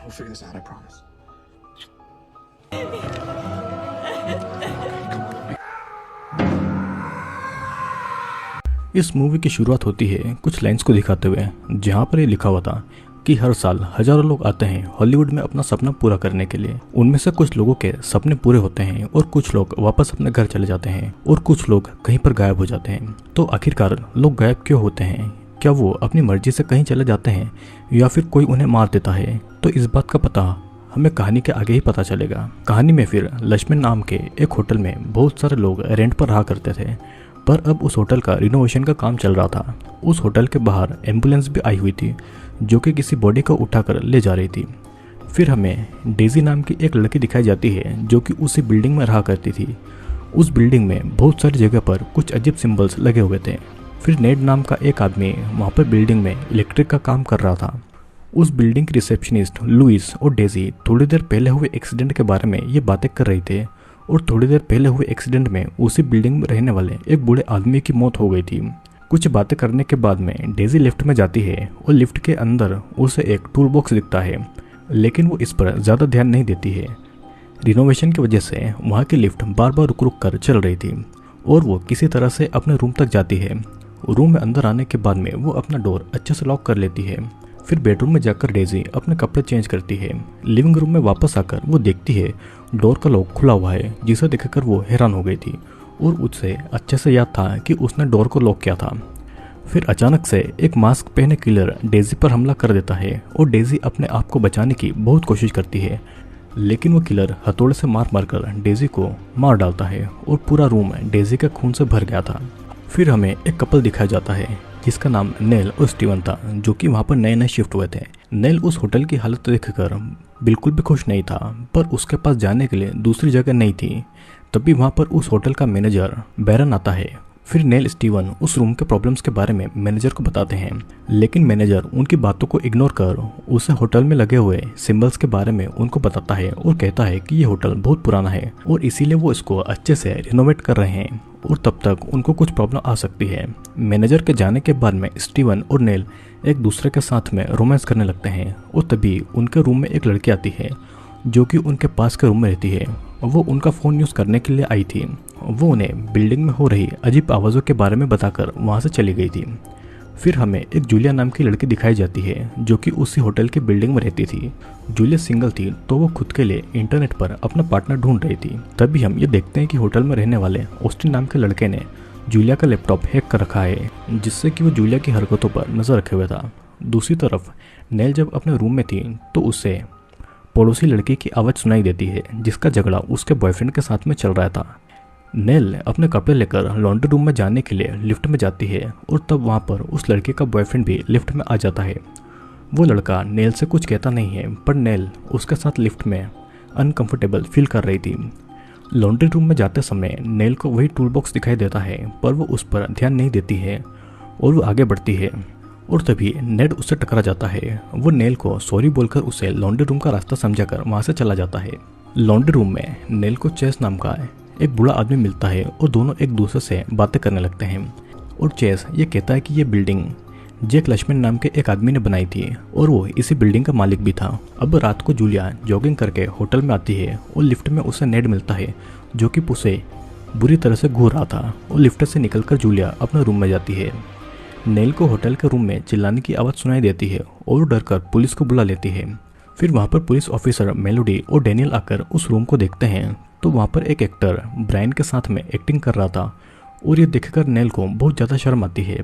We'll figure this out, I promise. इस movie की शुरुआत होती है कुछ लाइंस को दिखाते हुए, जहाँ पर ये लिखा हुआ था कि हर साल हजारों लोग आते हैं हॉलीवुड में अपना सपना पूरा करने के लिए। उनमें से कुछ लोगों के सपने पूरे होते हैं और कुछ लोग वापस अपने घर चले जाते हैं और कुछ लोग कहीं पर गायब हो जाते हैं। तो आखिरकार लोग गायब क्यों होते हैं? क्या वो अपनी मर्जी से कहीं चले जाते हैं या फिर कोई उन्हें मार देता है? तो इस बात का पता हमें कहानी के आगे ही पता चलेगा। कहानी में फिर लक्ष्मण नाम के एक होटल में बहुत सारे लोग रेंट पर रहा करते थे, पर अब उस होटल का रिनोवेशन का काम चल रहा था। उस होटल के बाहर एम्बुलेंस भी आई हुई थी जो कि किसी बॉडी को उठाकर ले जा रही थी। फिर हमें डेजी नाम की एक लड़की दिखाई जाती है जो कि उसी बिल्डिंग में रहा करती थी। उस बिल्डिंग में बहुत सारी जगह पर कुछ अजीब सिंबल्स लगे हुए थे। फिर नेड नाम का एक आदमी वहाँ पर बिल्डिंग में इलेक्ट्रिक का काम कर रहा था। उस बिल्डिंग की रिसेप्शनिस्ट लुइस और डेजी थोड़ी देर पहले हुए एक्सीडेंट के बारे में ये बातें कर रही थे और थोड़ी देर पहले हुए एक्सीडेंट में उसी बिल्डिंग में रहने वाले एक बूढ़े आदमी की मौत हो गई थी। कुछ बातें करने के बाद में डेजी लिफ्ट में जाती है और लिफ्ट के अंदर उसे एक टूल बॉक्स दिखता है, लेकिन वो इस पर ज़्यादा ध्यान नहीं देती है। रिनोवेशन की वजह से वहाँ की लिफ्ट बार बार रुक रुक कर चल रही थी और वो किसी तरह से अपने रूम तक जाती है। रूम में अंदर आने के बाद में वो अपना डोर अच्छे से लॉक कर लेती है। फिर बेडरूम में जाकर डेजी अपने कपड़े चेंज करती है। लिविंग रूम में वापस आकर वो देखती है डोर का लॉक खुला हुआ है, जिसे देखकर वो हैरान हो गई थी और उससे अच्छे से याद था कि उसने डोर को लॉक किया था। फिर अचानक से एक मास्क पहने किलर डेजी पर हमला कर देता है और डेजी अपने आप को बचाने की बहुत कोशिश करती है, लेकिन वो किलर हथौड़े से मार मारकर डेजी को मार डालता है और पूरा रूम डेजी के खून से भर गया था। फिर हमें एक कपल दिखाया जाता है जिसका नाम नेल और स्टीवन था, जो कि वहाँ पर नए नए शिफ्ट हुए थे। नेल उस होटल की हालत देखकर बिल्कुल भी खुश नहीं था, पर उसके पास जाने के लिए दूसरी जगह नहीं थी। तभी वहाँ पर उस होटल का मैनेजर बैरन आता है। फिर नेल स्टीवन उस रूम के प्रॉब्लम्स के बारे में मैनेजर को बताते हैं, लेकिन मैनेजर उनकी बातों को इग्नोर कर उसे होटल में लगे हुए सिंबल्स के बारे में उनको बताता है और कहता है कि ये होटल बहुत पुराना है और इसीलिए वो इसको अच्छे से रिनोवेट कर रहे हैं और तब तक उनको कुछ प्रॉब्लम आ सकती है। मैनेजर के जाने के बाद में स्टीवन और नेल एक दूसरे के साथ में रोमांस करने लगते हैं और तभी उनके रूम में एक लड़की आती है जो कि उनके पास के रूम में रहती है। वो उनका फ़ोन यूज़ करने के लिए आई थी। वो उन्हें बिल्डिंग में हो रही अजीब आवाज़ों के बारे में बताकर वहाँ से चली गई थी। फिर हमें एक जूलिया नाम की लड़की दिखाई जाती है जो कि उसी होटल की बिल्डिंग में रहती थी। जूलिया सिंगल थी तो वो खुद के लिए इंटरनेट पर अपना पार्टनर ढूंढ रही थी। तभी हम ये देखते हैं कि होटल में रहने वाले ऑस्टिन नाम के लड़के ने जूलिया का लैपटॉप हैक कर रखा है, जिससे कि वो जूलिया की हरकतों पर नज़र रखे हुए था। दूसरी तरफ नेल जब अपने रूम में थी तो उसे पड़ोसी लड़की की आवाज़ सुनाई देती है जिसका झगड़ा उसके बॉयफ्रेंड के साथ में चल रहा था। नेल अपने कपड़े लेकर लॉन्ड्री रूम में जाने के लिए लिफ्ट में जाती है और तब वहाँ पर उस लड़के का बॉयफ्रेंड भी लिफ्ट में आ जाता है। वो लड़का नेल से कुछ कहता नहीं है, पर नेल उसके साथ लिफ्ट में अनकंफर्टेबल फील कर रही थी। लॉन्ड्री रूम में जाते समय नेल को वही टूल बॉक्स दिखाई देता है, पर वो उस पर ध्यान नहीं देती है और वो आगे बढ़ती है और तभी नेड उससे टकरा जाता है। वो नेल को सॉरी बोलकर उसे लॉन्ड्री रूम का रास्ता समझाकर वहाँ से चला जाता है। लॉन्ड्री रूम में नेल को चेस नाम का एक बूढ़ा आदमी मिलता है और दोनों एक दूसरे से बातें करने लगते हैं और चेस ये कहता है कि ये बिल्डिंग जेक लक्ष्मण नाम के एक आदमी ने बनाई थी और वो इसी बिल्डिंग का मालिक भी था। अब रात को जूलिया जॉगिंग करके होटल में आती है और लिफ्ट में उसे नेड मिलता है जो कि उसे बुरी तरह से घूर रहा था और लिफ्ट से निकलकर जूलिया अपने रूम में जाती है। नेल को होटल के रूम में चिल्लाने की आवाज़ सुनाई देती है और डरकर पुलिस को बुला लेती है। फिर वहाँ पर पुलिस ऑफिसर मेलोडी और डैनियल आकर उस रूम को देखते हैं तो वहाँ पर एक एक्टर ब्रायन के साथ में एक्टिंग कर रहा था और ये देखकर नेल को बहुत ज़्यादा शर्म आती है।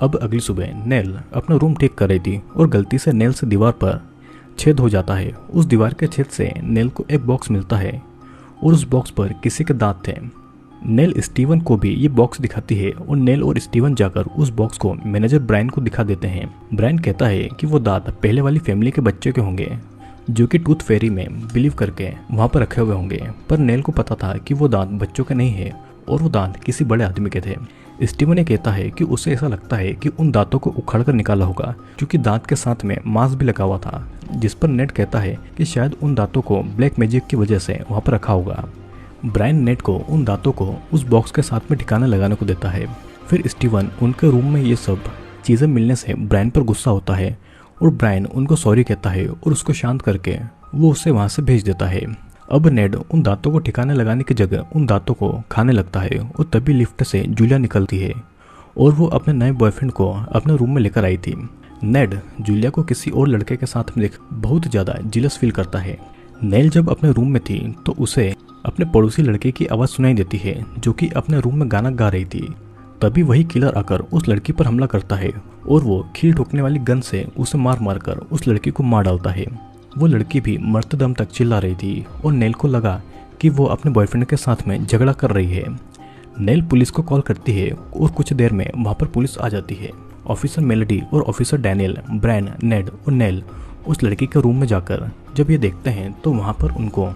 अब अगली सुबह नेल अपना रूम ठीक कर रही थी और गलती से नेल से दीवार पर छेद हो जाता है। उस दीवार के छेद से नेल को एक बॉक्स मिलता है और उस बॉक्स पर किसी के दांत थे। नेल स्टीवन को भी ये बॉक्स दिखाती है और नेल और स्टीवन जाकर उस बॉक्स को मैनेजर ब्रायन को दिखा देते हैं। ब्रायन कहता है कि वो दांत पहले वाली फैमिली के बच्चे के होंगे जो कि टूथ फेरी में बिलीव करके वहाँ पर रखे हुए होंगे, पर नेल को पता था कि वो दांत बच्चों के नहीं है और वो दांत किसी बड़े आदमी के थे। स्टीवन ने कहता है कि उसे ऐसा लगता है कि उन दांतों को उखाड़ कर निकाला होगा क्योंकि दांत के साथ में मांस भी लगा हुआ था, जिस पर नेड कहता है कि शायद उन दांतों को ब्लैक मैजिक की वजह से वहाँ पर रखा होगा। ब्रायन नेड को उन दांतों को उस बॉक्स के साथ में ठिकाना लगाने को देता है। फिर स्टीवन उनके रूम में ये सब चीज़ें मिलने से ब्रायन पर गुस्सा होता है और ब्रायन उनको सॉरी कहता है और उसको शांत करके वो उसे वहाँ से भेज देता है। अब नेड उन दांतों को ठिकाने लगाने की जगह उन दांतों को खाने लगता है और तभी लिफ्ट से जूलिया निकलती है और वो अपने नए बॉयफ्रेंड को अपने रूम में लेकर आई थी। नेड जूलिया को किसी और लड़के के साथ में देख बहुत ज़्यादा जिलस फील करता है। नेल जब अपने रूम में थी तो उसे अपने पड़ोसी लड़के की आवाज़ सुनाई देती है जो कि अपने रूम में गाना गा रही थी। तभी वही किलर आकर उस लड़की पर हमला करता है और वो खील ठोकने वाली गन से उसे मार मार कर उस लड़की को मार डालता है। वो लड़की भी मरते दम तक चिल्ला रही थी और नेल को लगा कि वो अपने बॉयफ्रेंड के साथ में झगड़ा कर रही है। नेल पुलिस को कॉल करती है और कुछ देर में वहाँ पर पुलिस आ जाती है। ऑफिसर मेलोडी और ऑफिसर डैनियल, ब्रायन, नेड और नेल उस लड़की के रूम में जाकर जब ये देखते हैं तो वहाँ पर उनको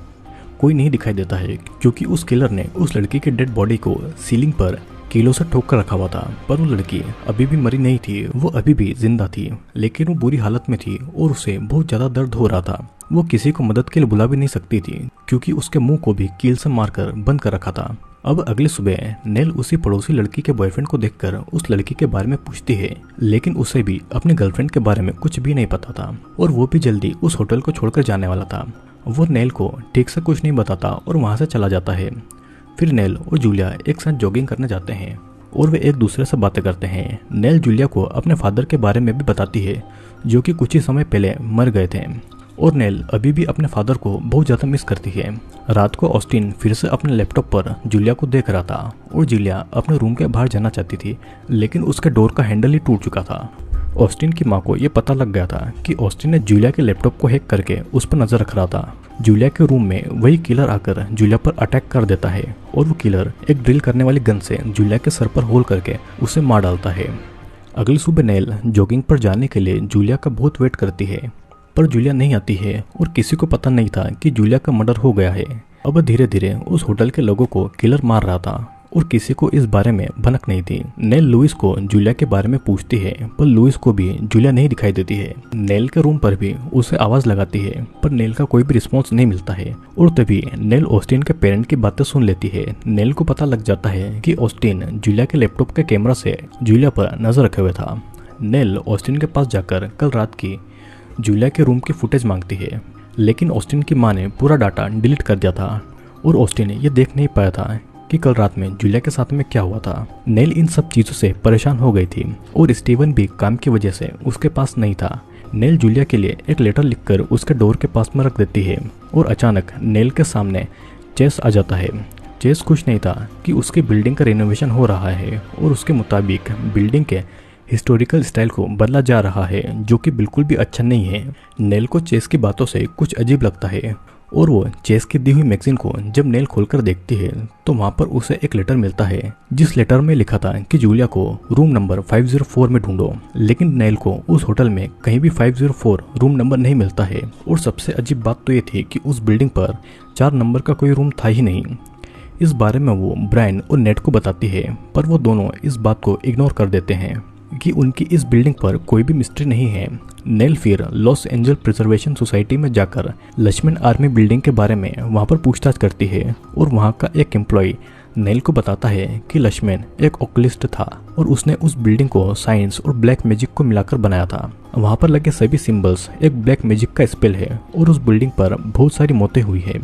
कोई नहीं दिखाई देता है क्योंकि उस किलर ने उस लड़की के डेड बॉडी को सीलिंग पर कीलों से ठोक कर रखा हुआ था। पर वो लड़की अभी भी मरी नहीं थी, वो अभी भी जिंदा थी, लेकिन वो बुरी हालत में थी और उसे बहुत ज़्यादा दर्द हो रहा था। वो किसी को मदद के लिए बुला भी नहीं सकती थी क्योंकि उसके मुंह को भी कील से मारकर बंद कर रखा था। अब अगले सुबह नेल उसी पड़ोसी लड़की के बॉयफ्रेंड को देखकर उस लड़की के बारे में पूछती है, लेकिन उसे भी अपने गर्लफ्रेंड के बारे में कुछ भी नहीं पता था और वो भी जल्दी उस होटल को छोड़कर जाने वाला था। वो नेल को ठीक से कुछ नहीं बताता और वहाँ से चला जाता है। फिर नेल और जूलिया एक साथ जॉगिंग करने जाते हैं और वे एक दूसरे से बातें करते हैं। नेल जूलिया को अपने फादर के बारे में भी बताती है जो कि कुछ ही समय पहले मर गए थे और नेल अभी भी अपने फादर को बहुत ज़्यादा मिस करती है। रात को ऑस्टिन फिर से अपने लैपटॉप पर जूलिया को देख रहा था और जूलिया अपने रूम के बाहर जाना चाहती थी, लेकिन उसके डोर का हैंडल ही टूट चुका था। ऑस्टिन की माँ को यह पता लग गया था कि ऑस्टिन ने जूलिया के लैपटॉप को हैक करके उस पर नजर रख रहा था। जूलिया के रूम में वही किलर आकर जूलिया पर अटैक कर देता है और वो किलर एक ड्रिल करने वाली गन से जूलिया के सर पर होल करके उसे मार डालता है। अगली सुबह नेल जॉगिंग पर जाने के लिए जूलिया का बहुत वेट करती है, पर जूलिया नहीं आती है और किसी को पता नहीं था कि जूलिया का मर्डर हो गया है। अब धीरे धीरे उस होटल के लोगों को किलर मार रहा था और किसी को इस बारे में भनक नहीं थी। नेल लुइस को जूलिया के बारे में पूछती है, पर लुइस को भी जूलिया नहीं दिखाई देती है। नेल के रूम पर भी उसे आवाज लगाती है, पर नेल का कोई भी रिस्पॉन्स नहीं मिलता है और तभी नेल ऑस्टिन के पेरेंट की बातें सुन लेती है। नेल को पता लग जाता है कि ऑस्टिन जूलिया के लैपटॉप के कैमरा से जूलिया पर नजर रखे हुए था। नेल ऑस्टिन के पास जाकर कल रात की जूलिया के रूम की फुटेज मांगती है, लेकिन ऑस्टिन की माँ ने पूरा डाटा डिलीट कर दिया था और ऑस्टिन ये देख नहीं पाया था कि कल रात में जूलिया के साथ में क्या हुआ था। नेल इन सब चीज़ों से परेशान हो गई थी और स्टीवन भी काम की वजह से उसके पास नहीं था। नेल जूलिया के लिए एक लेटर लिखकर उसके डोर के पास में रख देती है और अचानक नेल के सामने चेस आ जाता है। चेस कुछ नहीं था कि उसकी बिल्डिंग का रिनोवेशन हो रहा है और उसके मुताबिक बिल्डिंग के हिस्टोरिकल स्टाइल को बदला जा रहा है, जो कि बिल्कुल भी अच्छा नहीं है। नेल को चेस की बातों से कुछ अजीब लगता है और वो चेस की दी हुई मैगजीन को जब नेल खोलकर देखती है तो वहाँ पर उसे एक लेटर मिलता है, जिस लेटर में लिखा था कि जूलिया को रूम नंबर 504 में ढूंढो। लेकिन नेल को उस होटल में कहीं भी 504 रूम नंबर नहीं मिलता है और सबसे अजीब बात तो ये थी कि उस बिल्डिंग पर 4 नंबर का कोई रूम था ही नहीं। इस बारे में वो ब्रायन और नेट को बताती है, पर वो दोनों इस बात को इग्नोर कर देते हैं कि उनकी इस बिल्डिंग पर कोई भी मिस्ट्री नहीं है। नेल फिर लॉस एंजल प्रिजर्वेशन सोसाइटी में जाकर लक्ष्मण आर्मी बिल्डिंग के बारे में वहां पर पूछताछ करती है और वहां का एक एम्प्लॉय नेल को बताता है कि लक्ष्मण एक ओकलिस्ट था और उसने उस बिल्डिंग को साइंस और ब्लैक मैजिक को मिलाकर बनाया था। वहां पर लगे सभी सिंबल्स एक ब्लैक मैजिक का स्पेल है और उस बिल्डिंग पर बहुत सारी मौतें हुई है।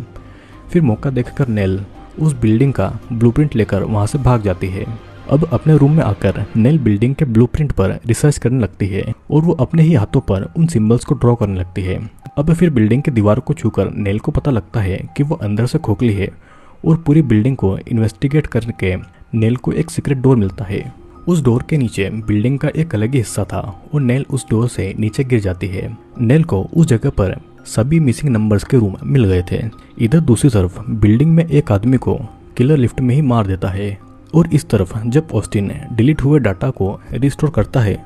फिर मौका देखकर नेल उस बिल्डिंग का ब्लूप्रिंट लेकर वहां से भाग जाती है। अब अपने रूम में आकर नेल बिल्डिंग के ब्लूप्रिंट पर रिसर्च करने लगती है और वो अपने ही हाथों पर उन सिंबल्स को ड्रॉ करने लगती है। अब फिर बिल्डिंग की दीवार को छूकर नेल को पता लगता है कि वो अंदर से खोखली है और पूरी बिल्डिंग को इन्वेस्टिगेट करके नेल को एक सीक्रेट डोर मिलता है। उस डोर के नीचे बिल्डिंग का एक अलग ही हिस्सा था और नेल उस डोर से नीचे गिर जाती है। नेल को उस जगह पर सभी मिसिंग नंबर्स के रूम मिल गए थे। इधर दूसरी तरफ बिल्डिंग में एक आदमी को किलर लिफ्ट में ही मार देता है और इस तरफ जब ऑस्टिन डिलीट हुए डाटा को रिस्टोर करता है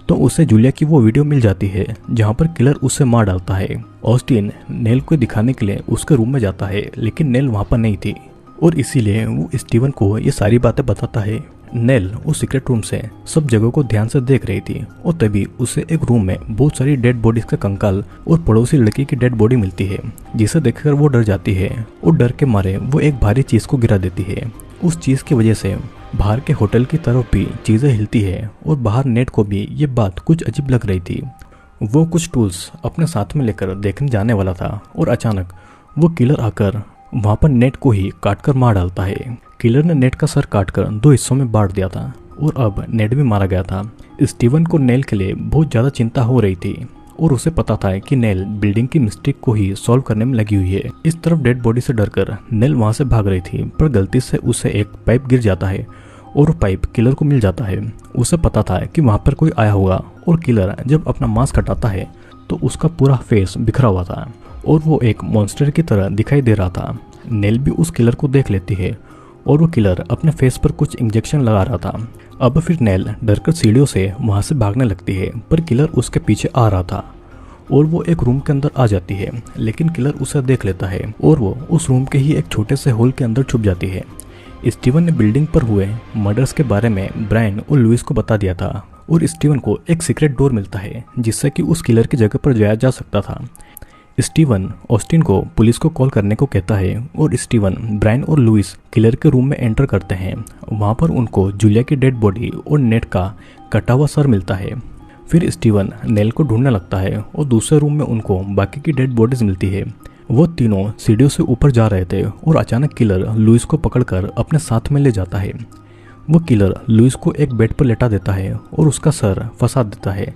तो उसे जूलिया की वो वीडियो मिल जाती है जहां पर किलर उसे मार डालता है। ऑस्टिन नेल को दिखाने के लिए उसके रूम में जाता है, लेकिन नेल वहां पर नहीं थी और इसीलिए वो स्टीवन को ये सारी बातें बताता है। नेल उस सीक्रेट रूम से सब जगह को ध्यान से देख रही थी और तभी उसे एक रूम में बहुत सारी डेड बॉडीज का कंकाल और पड़ोसी लड़की की डेड बॉडी मिलती है, जिसे देखकर वो डर जाती है और डर के मारे वो एक भारी चीज को गिरा देती है। उस चीज की वजह से बाहर के होटल की तरफ भी चीजें हिलती है और बाहर नेट को भी ये बात कुछ अजीब लग रही थी। वो कुछ टूल्स अपने साथ में लेकर देखने जाने वाला था और अचानक वो किलर आकर वहाँ पर नेट को ही काटकर मार डालता है। किलर ने नेट का सर काटकर 2 हिस्सों में बांट दिया था और अब नेट भी मारा गया था। स्टीवन को नेल के लिए बहुत ज़्यादा चिंता हो रही थी और उसे पता था कि नेल बिल्डिंग की मिस्टेक को ही सॉल्व करने में लगी हुई है। इस तरफ डेड बॉडी से डरकर नेल वहाँ से भाग रही थी, पर गलती से उसे एक पाइप गिर जाता है और वो पाइप किलर को मिल जाता है। उसे पता था कि वहाँ पर कोई आया होगा और किलर जब अपना मास्क हटाता है तो उसका पूरा फेस बिखरा हुआ था और वो एक मॉन्स्टर की तरह दिखाई दे रहा था। नेल भी उस किलर को देख लेती है और वो किलर अपने फेस पर कुछ इंजेक्शन लगा रहा था। अब फिर नेल डरकर सीढ़ियों से वहाँ से भागने लगती है, पर किलर उसके पीछे आ रहा था और वो एक रूम के अंदर आ जाती है, लेकिन किलर उसे देख लेता है और वो उस रूम के ही एक छोटे से होल के अंदर छुप जाती है। स्टीवन ने बिल्डिंग पर हुए मर्डर्स के बारे में ब्रायन और लुइस को बता दिया था और स्टीवन को एक सीक्रेट डोर मिलता है जिससे कि उस किलर की जगह पर जाया जा सकता था। स्टीवन ऑस्टिन को पुलिस को कॉल करने को कहता है और स्टीवन, ब्रायन और लुइस किलर के रूम में एंटर करते हैं। वहाँ पर उनको जूलिया की डेड बॉडी और नेट का कटा हुआ सर मिलता है। फिर स्टीवन नेल को ढूंढने लगता है और दूसरे रूम में उनको बाकी की डेड बॉडीज मिलती है। वो तीनों सीढ़ियों से ऊपर जा रहे थे और अचानक किलर लुइस को पकड़कर अपने साथ में ले जाता है। वो किलर लुइस को एक बेड पर लेटा देता है और उसका सर फंसा देता है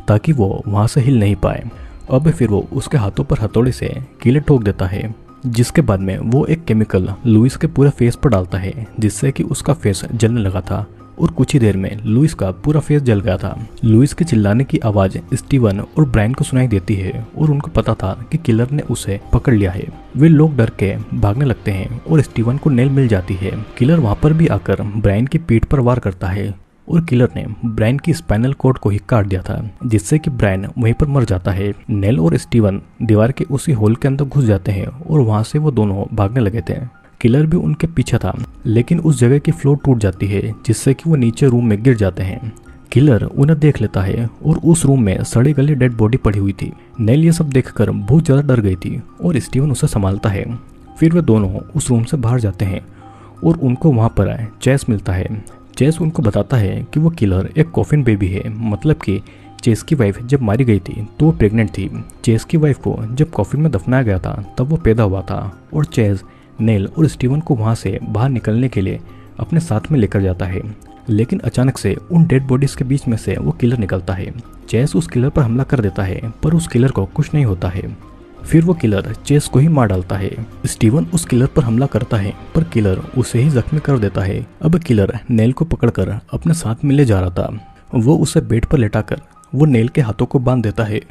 ताकि वो वहाँ से हिल नहीं पाए। अब फिर वो उसके हाथों पर हथौड़े से कीले ठोक देता है, जिसके बाद में वो एक केमिकल लुइस के पूरे फेस पर डालता है जिससे कि उसका फेस जलने लगा था और कुछ ही देर में लुइस का पूरा फेस जल गया था। लुइस के चिल्लाने की आवाज़ स्टीवन और ब्रायन को सुनाई देती है और उनको पता था कि किलर ने उसे पकड़ लिया है। वे लोग डर के भागने लगते हैं और स्टीवन को नेल मिल जाती है। किलर वहाँ पर भी आकर ब्रायन की पीठ पर वार करता है और किलर ने ब्रायन की स्पाइनल कॉर्ड को ही काट दिया था जिससे कि ब्रायन वहीं पर मर जाता है। नेल और स्टीवन दीवार के उसी होल के अंदर घुस जाते हैं और वहाँ से वो दोनों भागने लगे थे। किलर भी उनके पीछे था, लेकिन उस जगह की फ्लोर टूट जाती है जिससे कि वो नीचे रूम में गिर जाते हैं। किलर उन्हें देख लेता है और उस रूम में सड़ी गली डेड बॉडी पड़ी हुई थी। नेल ये सब देखकर बहुत ज़्यादा डर गई थी और स्टीवन उसे संभालता है। फिर वे दोनों उस रूम से बाहर जाते हैं और उनको वहाँ पर चेस मिलता है। चेस उनको बताता है कि वो किलर एक कॉफिन बेबी है, मतलब कि चेस की वाइफ जब मारी गई थी तो वो प्रेग्नेंट थी। चेस की वाइफ को जब कॉफिन में दफनाया गया था तब वो पैदा हुआ था और चेस नेल और स्टीवन को वहाँ से बाहर निकलने के लिए अपने साथ में लेकर जाता है, लेकिन अचानक से उन डेड बॉडीज के बीच में से वो किलर निकलता है। चेस उस किलर पर हमला कर देता है पर उस किलर को कुछ नहीं होता है। फिर वो किलर चेस को ही मार डालता है। स्टीवन उस किलर पर हमला करता है पर किलर उसे ही जख्मी कर देता है। अब किलर नेल को पकड़कर अपने साथ में ले जा रहा था। वो उसे बेड पर लेटाकर वो नेल के हाथों को बांध देता है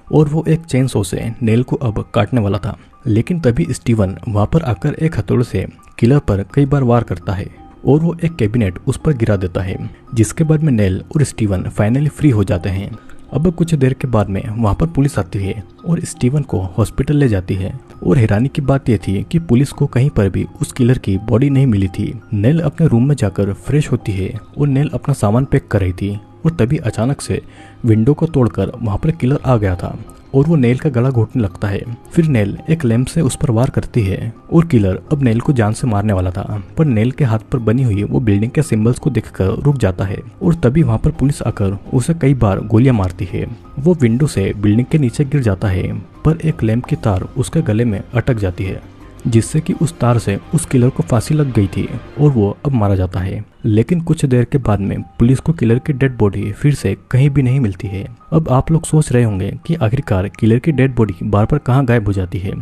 और वो एक चेन सो से नेल को अब काटने वाला था, लेकिन तभी स्टीवन वहाँ पर आकर एक हथौड़े से किलर पर कई बार वार करता है और वो एक कैबिनेट उस पर गिरा देता है, जिसके बाद में नेल और स्टीवन फाइनली फ्री हो जाते हैं। अब कुछ देर के बाद में वहाँ पर पुलिस आती है और स्टीवन को हॉस्पिटल ले जाती है और हैरानी की बात यह थी कि पुलिस को कहीं पर भी उस किलर की बॉडी नहीं मिली थी। नेल अपने रूम में जाकर फ्रेश होती है और नेल अपना सामान पैक कर रही थी और तभी अचानक से विंडो को तोड़कर वहाँ पर किलर आ गया था और वो नेल का गला घोटने लगता है। फिर नेल एक लैंप से उस पर वार करती है और किलर अब नेल को जान से मारने वाला था, पर नेल के हाथ पर बनी हुई वो बिल्डिंग के सिंबल्स को देखकर रुक जाता है और तभी वहाँ पर पुलिस आकर उसे कई बार गोलियां मारती है। वो विंडो से बिल्डिंग के नीचे गिर जाता है पर एक लैंप की तार उसके गले में अटक जाती है, जिससे कि उस तार से उस किलर को फांसी लग गई थी और वो अब मारा जाता है। लेकिन कुछ देर के बाद में पुलिस को किलर की डेड बॉडी फिर से कहीं भी नहीं मिलती है। अब आप लोग सोच रहे होंगे कि आखिरकार किलर की डेड बॉडी बार बार कहाँ गायब हो जाती है।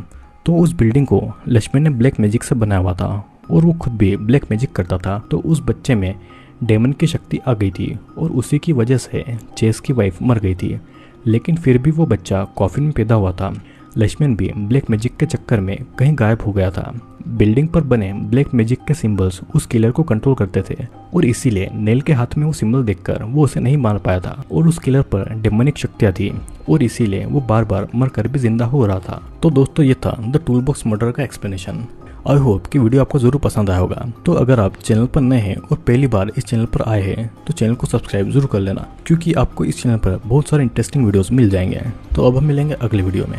तो उस बिल्डिंग को लक्ष्मण ने ब्लैक मैजिक से बनाया हुआ था और वो खुद भी ब्लैक मैजिक करता था, तो उस बच्चे में डेमन की शक्ति आ गई थी और उसी की वजह से चेस की वाइफ मर गई थी। लेकिन फिर भी वो बच्चा कॉफिन में पैदा हुआ था। लक्ष्मण भी ब्लैक मैजिक के चक्कर में कहीं गायब हो गया था। बिल्डिंग पर बने ब्लैक मैजिक के सिंबल्स उस किलर को कंट्रोल करते थे और इसीलिए नेल के हाथ में वो सिंबल देखकर वो उसे नहीं मार पाया था और उस किलर पर डेमोनिक शक्तियाँ थी और इसीलिए वो बार बार मरकर भी जिंदा हो रहा था। तो दोस्तों ये था द टूलबॉक्स मर्डर का एक्सप्लेनेशन। आई होप कि वीडियो आपको जरूर पसंद आया होगा। तो अगर आप चैनल पर नए हैं और पहली बार इस चैनल पर आए हैं तो चैनल को सब्सक्राइब जरूर कर लेना, क्योंकि आपको इस चैनल पर बहुत सारे इंटरेस्टिंग वीडियोस मिल जाएंगे। तो अब हम मिलेंगे अगले वीडियो में।